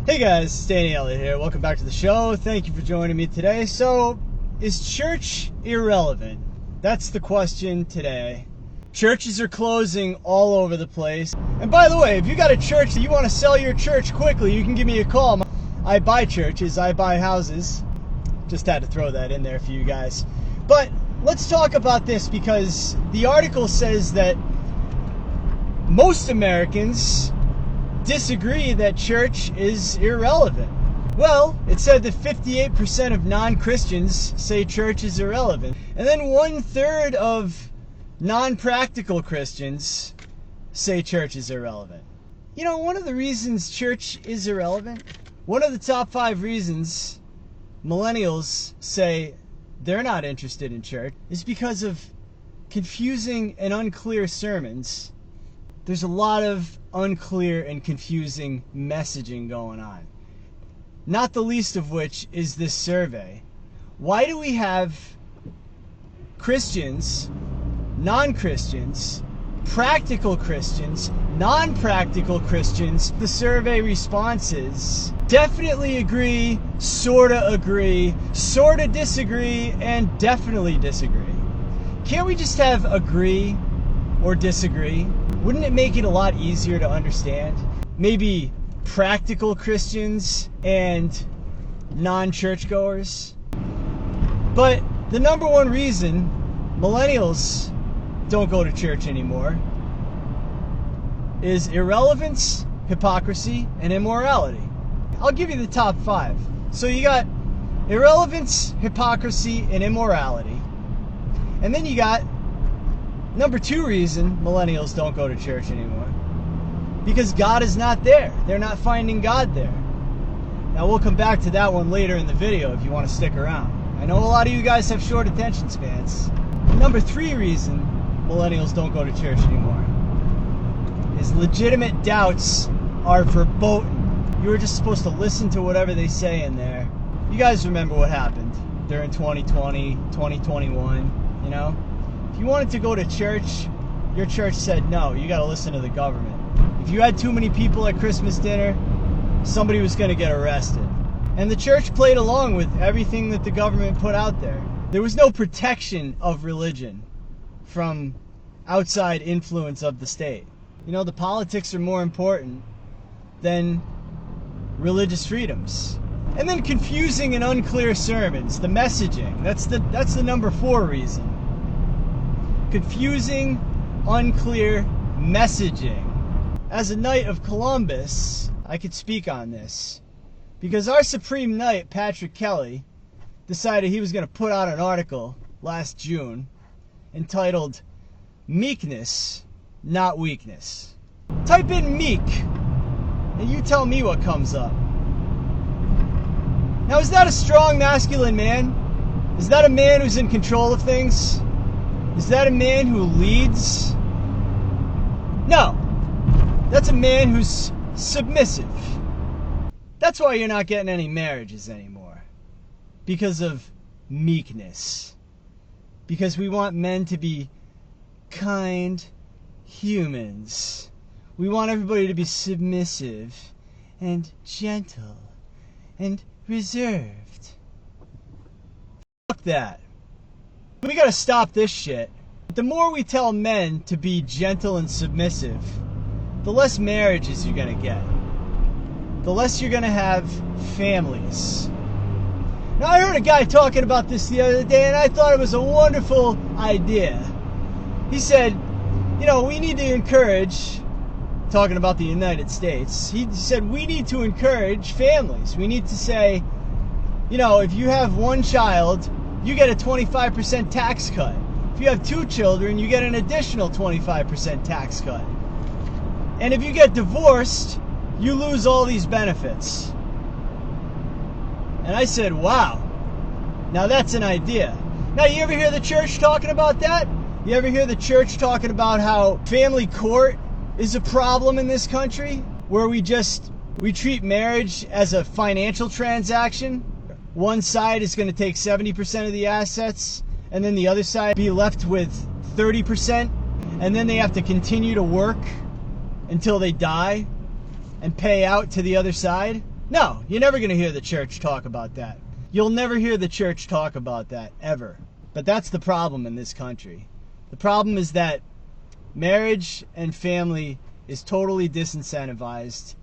Hey guys, Danny Elliott here. Welcome back to the show. Thank you for joining me today. So, is church irrelevant? That's the question today. Churches are closing all over the place. And by the way, if you got a church that you want to sell your church quickly, you can give me a call. I buy churches, I buy houses. Just had to throw that in there for you guys. But let's talk about this because the article says that most Americans disagree that church is irrelevant. Well, it said that 58% of non-Christians say church is irrelevant. And then 1/3 of non-practical Christians say church is irrelevant. You know, one of the reasons church is irrelevant, one of the top 5 reasons Millennials say they're not interested in church is because of confusing and unclear sermons. There's a lot of unclear and confusing messaging going on. Not the least of which is this survey. Why do we have Christians, non-Christians, practical Christians, non-practical Christians? The survey responses definitely agree, sorta disagree, and definitely disagree. Can't we just have agree or disagree? Wouldn't it make it a lot easier to understand? Maybe practical Christians and non-churchgoers. But the number one reason Millennials don't go to church anymore is irrelevance, hypocrisy, and immorality. I'll give you the top 5. So you got irrelevance, hypocrisy, and immorality. And then you got number 2 reason Millennials don't go to church anymore. Because God is not there. They're not finding God there. Now we'll come back to that one later in the video if you want to stick around. I know a lot of you guys have short attention spans. Number 3 reason Millennials don't go to church anymore is legitimate doubts are verboten. You were just supposed to listen to whatever they say in there. You guys remember what happened during 2020, 2021, you know? If you wanted to go to church, your church said no, you got to listen to the government. If you had too many people at Christmas dinner, somebody was going to get arrested. And the church played along with everything that the government put out there. There was no protection of religion from outside influence of the state. You know, the politics are more important than religious freedoms. And then confusing and unclear sermons, the messaging. That's the number 4 reason. Confusing, unclear messaging. As a Knight of Columbus, I could speak on this. Because our Supreme Knight, Patrick Kelly, decided he was going to put out an article last June entitled, "Meekness, Not Weakness." Type in meek, and you tell me what comes up. Now, is that a strong masculine man? Is that a man who's in control of things? Is that a man who leads? No. That's a man who's submissive. That's why you're not getting any marriages anymore. Because of meekness. Because we want men to be kind humans. We want everybody to be submissive and gentle and reserved. Fuck that. We gotta stop this shit. The more we tell men to be gentle and submissive, the less marriages you're gonna get. The less you're gonna have families. Now, I heard a guy talking about this the other day, and I thought it was a wonderful idea. He said, you know, we need to encourage, talking about the United States, he said we need to encourage families. We need to say, you know, if you have 1 child, you get a 25% tax cut. If you have 2 children, you get an additional 25% tax cut. And if you get divorced, you lose all these benefits. And I said, wow, now that's an idea. Now, you ever hear the church talking about that? You ever hear the church talking about how family court is a problem in this country? Where we treat marriage as a financial transaction? One side is going to take 70% of the assets, and then the other side be left with 30%, and then they have to continue to work until they die and pay out to the other side. No, you're never going to hear the church talk about that. You'll never hear the church talk about that, ever. But that's the problem in this country. The problem is that marriage and family is totally disincentivized,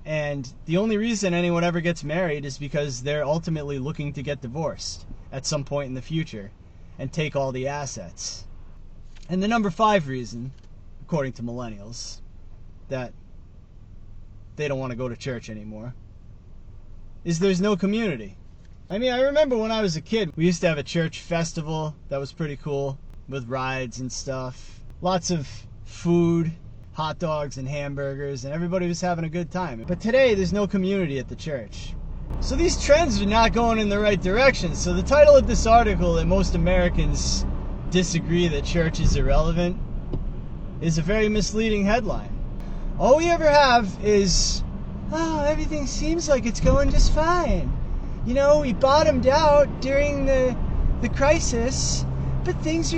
and the only reason anyone ever gets married is because they're ultimately looking to get divorced at some point in the future and take all the assets. And the number 5 reason, according to millennials, that they don't want to go to church anymore is there's no community. I mean, I remember when I was a kid, we used to have a church festival that was pretty cool with rides and stuff. Lots of food, hot dogs and hamburgers, and everybody was having a good time. But today, there's no community at the church. So these trends are not going in the right direction. So the title of this article, that most Americans disagree that church is irrelevant, is a very misleading headline. All we ever have is, oh, everything seems like it's going just fine. You know, we bottomed out during the crisis, but things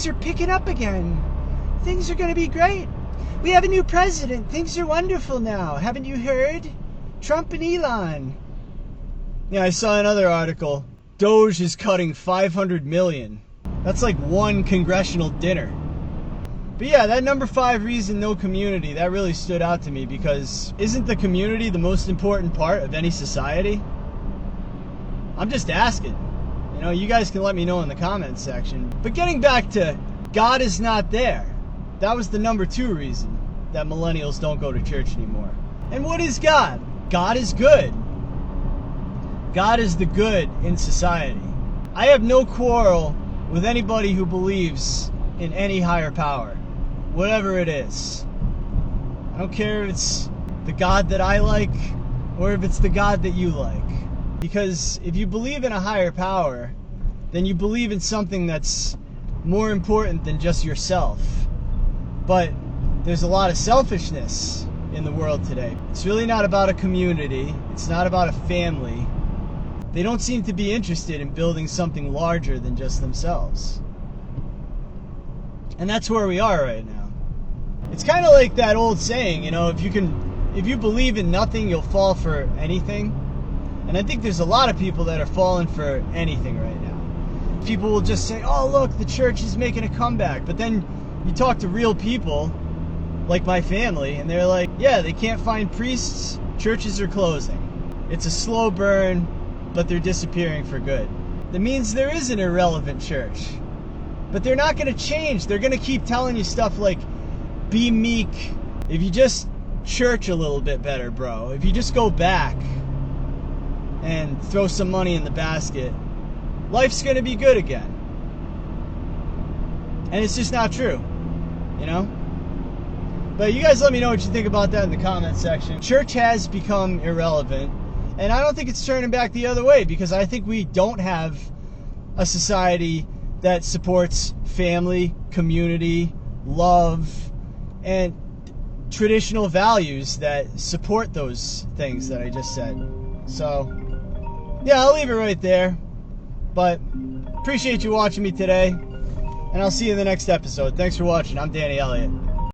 are picking up again. Things are going to be great. We have a new president. Things are wonderful now. Haven't you heard? Trump and Elon. Yeah, I saw another article. Doge is cutting $500 million. That's like one congressional dinner. But yeah, that number 5 reason, no community, that really stood out to me, because isn't the community the most important part of any society? I'm just asking. You know, you guys can let me know in the comments section. But getting back to God is not there. That was the number 2 reason that millennials don't go to church anymore. And what is God? God is good. God is the good in society. I have no quarrel with anybody who believes in any higher power, whatever it is. I don't care if it's the God that I like or if it's the God that you like. Because if you believe in a higher power, then you believe in something that's more important than just yourself. But there's a lot of selfishness in the world today. It's really not about a community. It's not about a family. They don't seem to be interested in building something larger than just themselves. And that's where we are right now. It's kind of like that old saying, you know, if you believe in nothing, you'll fall for anything. And I think there's a lot of people that are falling for anything right now. People will just say, oh, look, the church is making a comeback. But then you talk to real people, like my family, and they're like, yeah, they can't find priests, churches are closing. It's a slow burn, but they're disappearing for good. That means there is an irrelevant church. But they're not going to change. They're going to keep telling you stuff like, be meek. If you just church a little bit better, bro. If you just go back and throw some money in the basket, life's going to be good again. And it's just not true, you know? But you guys let me know what you think about that in the comment section. Church has become irrelevant, and I don't think it's turning back the other way, because I think we don't have a society that supports family, community, love, and traditional values that support those things that I just said. So, yeah, I'll leave it right there. But appreciate you watching me today, and I'll see you in the next episode. Thanks for watching. I'm Danny Elliott.